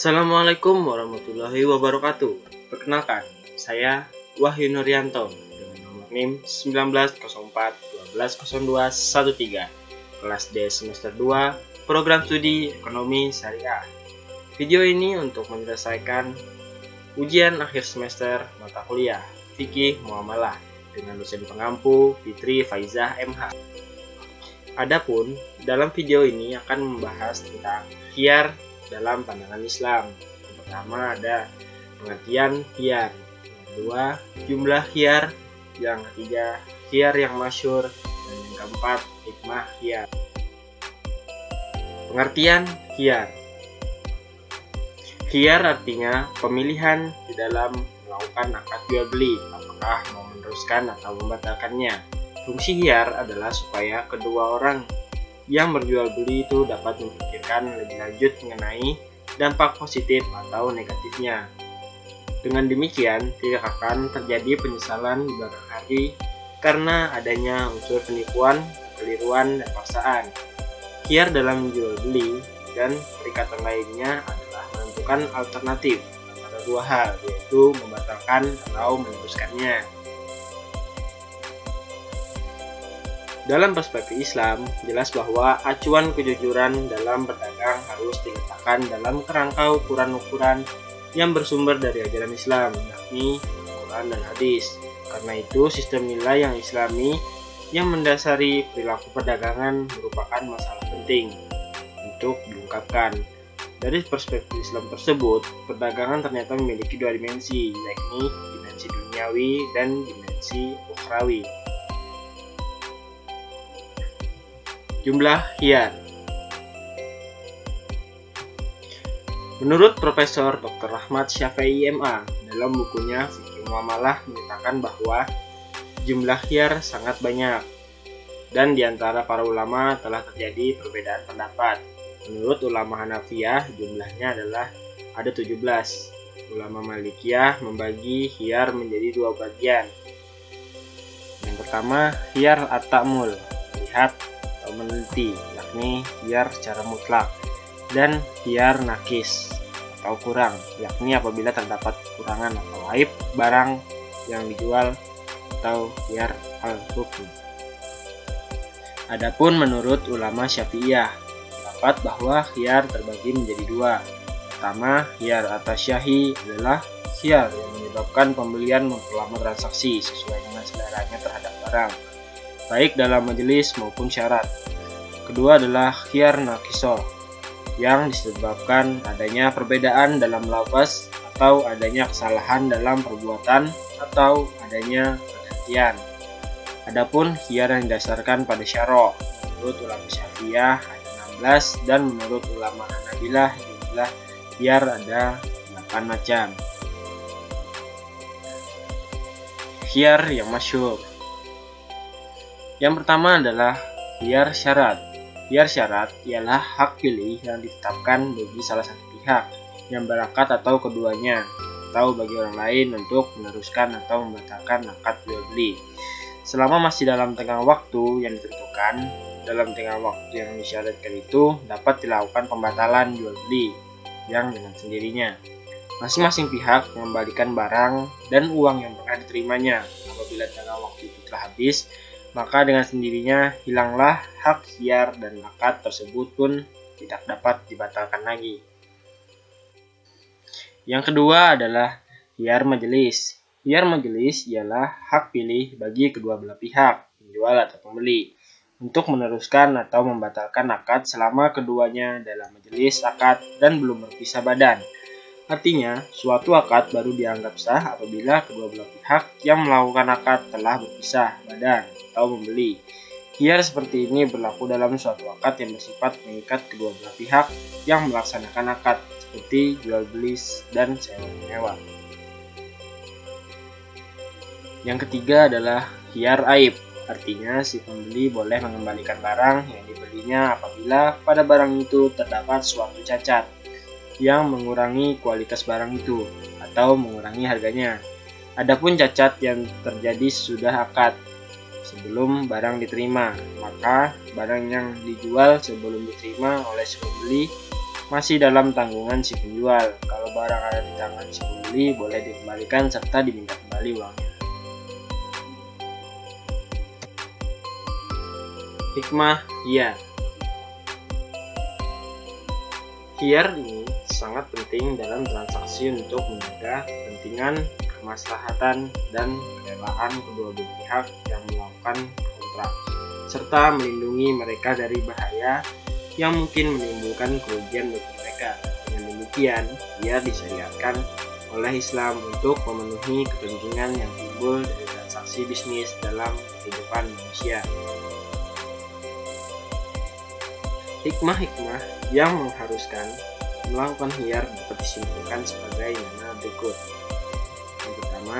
Assalamualaikum warahmatullahi wabarakatuh. Perkenalkan, saya Wahyu Nuryanto dengan nomor NIM 1904-120213, kelas D semester 2, program studi Ekonomi Syariah. Video ini untuk menyelesaikan ujian akhir semester mata kuliah Fikih Muamalah dengan dosen pengampu Fitri Faizah MH. Adapun dalam video ini akan membahas tentang khiyar dalam pandangan Islam. Yang pertama ada pengertian khiyar, yang kedua jumlah khiyar, yang ketiga khiyar yang masyhur, dan yang keempat hikmah khiyar. Pengertian khiyar. Khiyar artinya pemilihan di dalam melakukan akad jual beli, apakah mau meneruskan atau membatalkannya. Fungsi khiyar adalah supaya kedua orang yang berjual beli itu dapat memikirkan lebih lanjut mengenai dampak positif atau negatifnya. Dengan demikian, tidak akan terjadi penyesalan di belakang hari karena adanya unsur penipuan, kekeliruan, dan paksaan. Khiyar dalam jual beli dan perikatan lainnya adalah menentukan alternatif antara dua hal, yaitu membatalkan atau meneruskannya. Dalam perspektif Islam, jelas bahwa acuan kejujuran dalam berdagang harus diletakkan dalam kerangka ukuran-ukuran yang bersumber dari ajaran Islam, yakni Quran dan hadis. Karena itu, sistem nilai yang Islami yang mendasari perilaku perdagangan merupakan masalah penting untuk diungkapkan. Dari perspektif Islam tersebut, perdagangan ternyata memiliki dua dimensi, yakni dimensi duniawi dan dimensi ukhrawi. Jumlah khiyar. Menurut Profesor Dr. Rahmat Syafi'i MA dalam bukunya Fikih Muamalah menyatakan bahwa jumlah khiyar sangat banyak dan di antara para ulama telah terjadi perbedaan pendapat. Menurut ulama Hanafiyah jumlahnya adalah ada 17. Ulama Malikiyah membagi khiyar menjadi dua bagian. Yang pertama, khiyar at-ta'mul, lihat atau meneliti, yakni khiyar secara mutlak, dan khiyar nakis atau kurang, yakni apabila terdapat kekurangan atau aib barang yang dijual, atau khiyar al-hukm. Adapun menurut ulama Syafi'iyah, pendapat bahwa khiyar terbagi menjadi dua. Pertama, khiyar at-tasyahi adalah khiyar yang menyebabkan pembelian memperlama transaksi sesuai dengan seleranya terhadap barang, baik dalam majelis maupun syarat. Kedua adalah khiyar naqisoh, yang disebabkan adanya perbedaan dalam lafaz atau adanya kesalahan dalam perbuatan atau adanya pergantian. Adapun khiyar yang didasarkan pada syara', menurut ulama Syafi'iyah ada 16 dan menurut ulama Hanabilah jumlah khiyar ada 8 macam. Khiyar yang masyhur. Yang pertama adalah khiyar syarat. Khiyar syarat ialah hak pilih yang ditetapkan bagi salah satu pihak yang berakat atau keduanya, atau bagi orang lain untuk meneruskan atau membatalkan akad jual beli. Selama masih dalam tengah waktu yang ditentukan, dalam tengah waktu yang disyaratkan itu dapat dilakukan pembatalan jual beli yang dengan sendirinya. Masing-masing pihak mengembalikan barang dan uang yang pernah diterimanya. Apabila tengah waktu itu telah habis, maka dengan sendirinya hilanglah hak khiyar dan akad tersebut pun tidak dapat dibatalkan lagi. Yang kedua adalah khiyar majelis. Khiyar majelis ialah hak pilih bagi kedua belah pihak, penjual atau pembeli, untuk meneruskan atau membatalkan akad selama keduanya dalam majelis akad dan belum berpisah badan. Artinya, suatu akad baru dianggap sah apabila kedua belah pihak yang melakukan akad telah berpisah badan atau membeli. Khiyar seperti ini berlaku dalam suatu akad yang bersifat mengikat kedua belah pihak yang melaksanakan akad, seperti jual beli dan sewa menyewa. Yang ketiga adalah khiyar aib. Artinya, si pembeli boleh mengembalikan barang yang dibelinya apabila pada barang itu terdapat suatu cacat yang mengurangi kualitas barang itu atau mengurangi harganya. Adapun cacat yang terjadi sesudah akad, sebelum barang diterima, maka barang yang dijual sebelum diterima oleh si pembeli masih dalam tanggungan si penjual. Kalau barang ada di tangan si pembeli, boleh dikembalikan serta diminta kembali uangnya. Hikmah hiyar. Hiyar ini sangat penting dalam transaksi untuk menjaga kepentingan, kemaslahatan, dan kerelaan kedua belah pihak yang melakukan kontrak, serta melindungi mereka dari bahaya yang mungkin menimbulkan kerugian bagi mereka. Dengan demikian, hiyar disyariatkan oleh Islam untuk memenuhi kepentingan yang timbul dari transaksi bisnis dalam kehidupan manusia. Hikmah-hikmah yang mengharuskan melakukan hiyar dapat disimpulkan sebagai mana berikut. Yang pertama,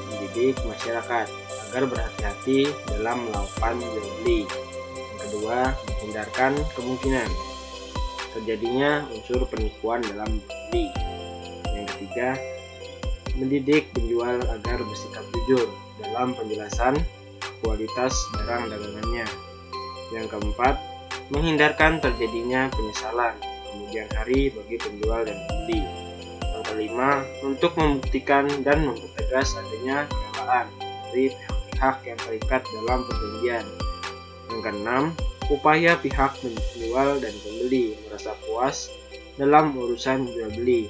mendidik masyarakat agar berhati-hati dalam melakukan jual beli. Yang kedua, menghindarkan kemungkinan terjadinya unsur penipuan dalam jual beli. Yang ketiga, mendidik penjual agar bersikap jujur dalam penjelasan kualitas barang dagangannya. Yang keempat, menghindarkan terjadinya penyesalan kemudian hari bagi penjual dan pembeli. Yang kelima, untuk membuktikan dan mempertegas adanya kerelaan dari pihak-pihak yang terikat dalam perjanjian. Yang keenam, upaya pihak penjual dan pembeli merasa puas dalam urusan jual beli.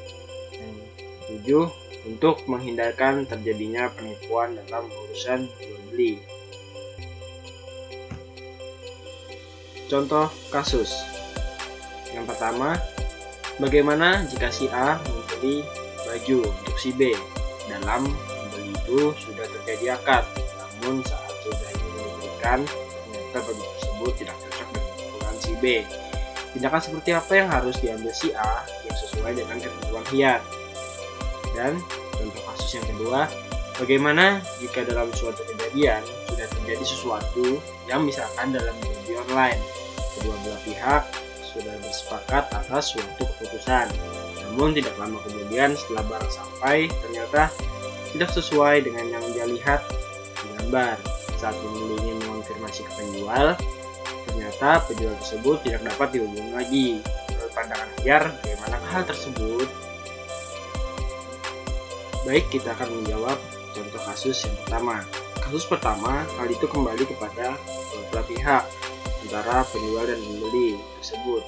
Yang ketujuh, untuk menghindarkan terjadinya penipuan dalam urusan jual beli. Contoh kasus. Yang pertama, bagaimana jika si A membeli baju untuk si B? Dalam membeli itu sudah terjadi akad, namun saat sudah ingin diberikan, ternyata baju tersebut tidak cocok dengan ukuran si B. Tindakan seperti apa yang harus diambil si A yang sesuai dengan ketentuan hiyar? Dan contoh kasus yang kedua, bagaimana jika dalam suatu kejadian sudah terjadi sesuatu yang misalkan dalam judi online, kedua belah pihak sudah bersepakat atas suatu keputusan. Namun tidak lama kemudian setelah barang sampai, ternyata tidak sesuai dengan yang dia lihat di gambar. Saat pembeli ingin mengonfirmasi ke penjual, ternyata penjual tersebut tidak dapat dihubungi lagi. Menurut pandangan hiyar, bagaimana hal tersebut? Baik, kita akan menjawab contoh kasus yang pertama. Kasus pertama, hal itu kembali kepada kedua belah pihak antara penjual dan pembeli tersebut.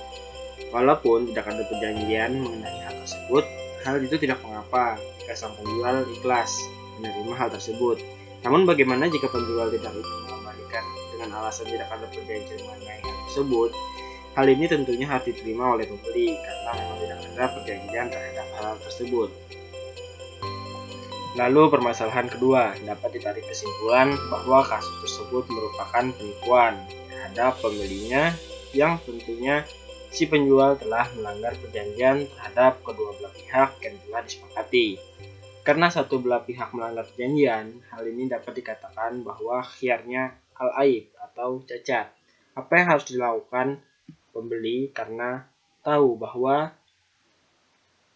Walaupun tidak ada perjanjian mengenai hal tersebut, hal itu tidak mengapa jika sang penjual ikhlas menerima hal tersebut. Namun bagaimana jika penjual tidak mengembalikan dengan alasan tidak ada perjanjian mengenai hal tersebut? Hal ini tentunya harus diterima oleh pembeli karena memang tidak ada perjanjian terhadap hal tersebut. Lalu permasalahan kedua, dapat ditarik kesimpulan bahwa kasus tersebut merupakan penipuan terhadap pembelinya yang tentunya si penjual telah melanggar perjanjian terhadap kedua belah pihak yang telah disepakati. Karena satu belah pihak melanggar perjanjian, hal ini dapat dikatakan bahwa khiyarnya al-aib atau cacat. Apa yang harus dilakukan pembeli karena tahu bahwa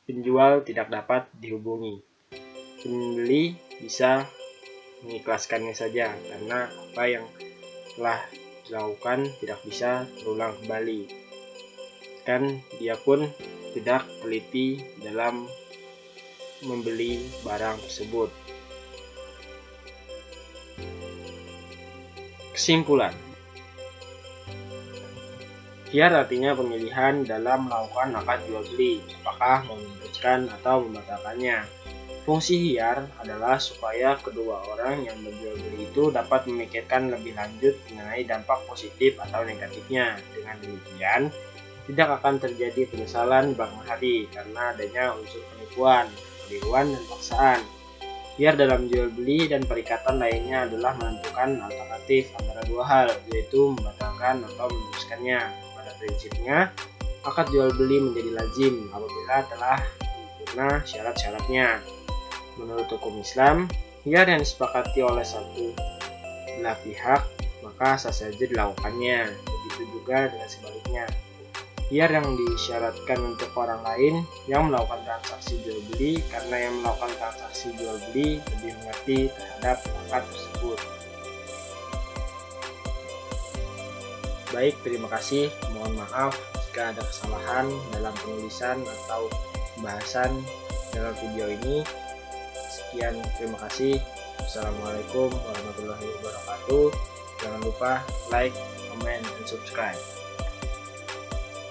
penjual tidak dapat dihubungi? Pembeli bisa mengikhlaskannya saja karena apa yang telah dilakukan tidak bisa terulang kembali. Dan dia pun tidak teliti dalam membeli barang tersebut. Kesimpulan, khiyar artinya pemilihan dalam melakukan akad jual beli, apakah memutuskan atau membatalkannya. Fungsi hiyar adalah supaya kedua orang yang berjual beli itu dapat memikirkan lebih lanjut mengenai dampak positif atau negatifnya. Dengan demikian, tidak akan terjadi penyesalan di belakang hari karena adanya unsur penipuan, penipuan dan paksaan. Hiyar dalam jual beli dan perikatan lainnya adalah menentukan alternatif antara dua hal, yaitu membatalkan atau meneruskannya. Pada prinsipnya, akad jual beli menjadi lazim apabila telah sempurna syarat-syaratnya. Menurut hukum Islam, hiyar yang disepakati oleh satu belah pihak maka sah saja dilakukannya. Begitu juga dengan sebaliknya. Hiyar yang disyaratkan untuk orang lain yang melakukan transaksi jual beli karena yang melakukan transaksi jual beli lebih mengerti terhadap akad tersebut. Baik, terima kasih. Mohon maaf jika ada kesalahan dalam penulisan atau pembahasan dalam video ini. Sekian, terima kasih. Assalamualaikum warahmatullahi wabarakatuh. Jangan lupa like, comment, dan subscribe.